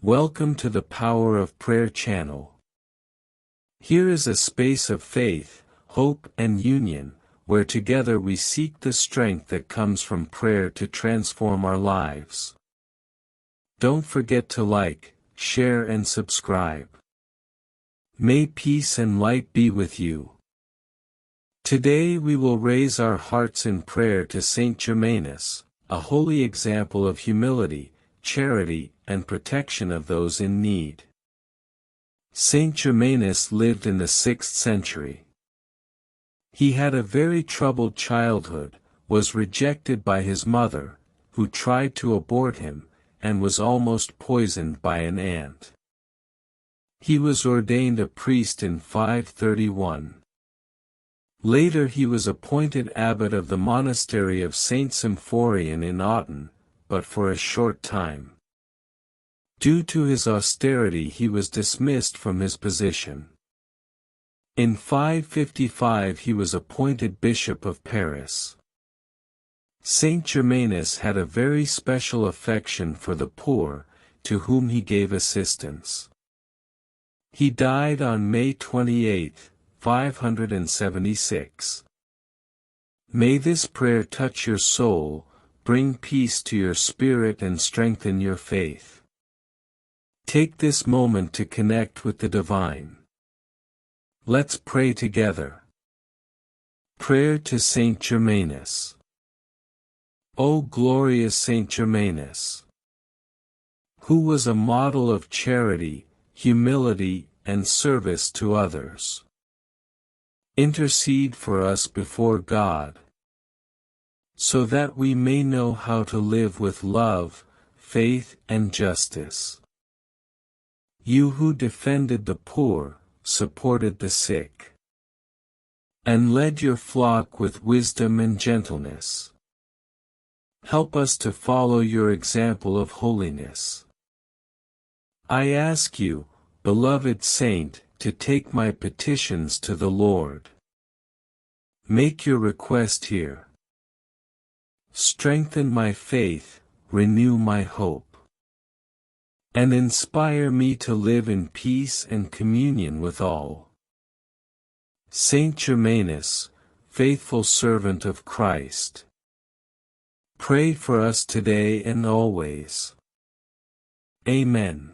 Welcome to the Power of Prayer channel. Here is a space of faith, hope and union, where together we seek the strength that comes from prayer to transform our lives. Don't forget to like, share and subscribe. May peace and light be with you. Today we will raise our hearts in prayer to Saint Germanus, a holy example of humility, charity, and protection of those in need. Saint Germanus lived in the 6th century. He had a very troubled childhood, was rejected by his mother, who tried to abort him, and was almost poisoned by an ant. He was ordained a priest in 531. Later he was appointed abbot of the monastery of Saint Symphorian in Autun, but for a short time. Due to his austerity he was dismissed from his position. In 555 he was appointed Bishop of Paris. Saint Germanus had a very special affection for the poor, to whom he gave assistance. He died on May 28, 576. May this prayer touch your soul, bring peace to your spirit and strengthen your faith. Take this moment to connect with the divine. Let's pray together. Prayer to Saint Germanus. O glorious Saint Germanus, who was a model of charity, humility, and service to others. Intercede for us before God, so that we may know how to live with love, faith, and justice. You who defended the poor, supported the sick, and led your flock with wisdom and gentleness. Help us to follow your example of holiness. I ask you, beloved Saint, to take my petitions to the Lord. Make your request here. Strengthen my faith, renew my hope, and inspire me to live in peace and communion with all. Saint Germanus, faithful servant of Christ, pray for us today and always. Amen.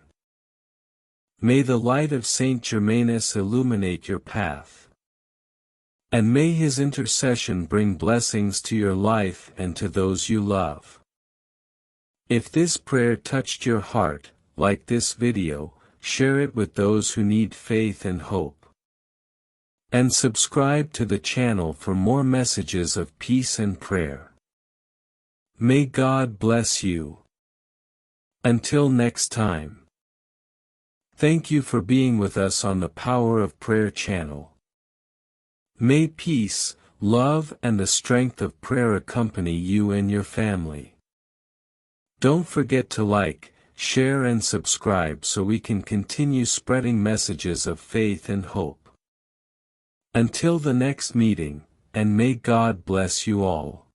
May the light of Saint Germanus illuminate your path, and may his intercession bring blessings to your life and to those you love. If this prayer touched your heart, like this video, share it with those who need faith and hope. And subscribe to the channel for more messages of peace and prayer. May God bless you. Until next time. Thank you for being with us on the Power of Prayer channel. May peace, love and the strength of prayer accompany you and your family. Don't forget to like, share and subscribe so we can continue spreading messages of faith and hope. Until the next meeting, and may God bless you all.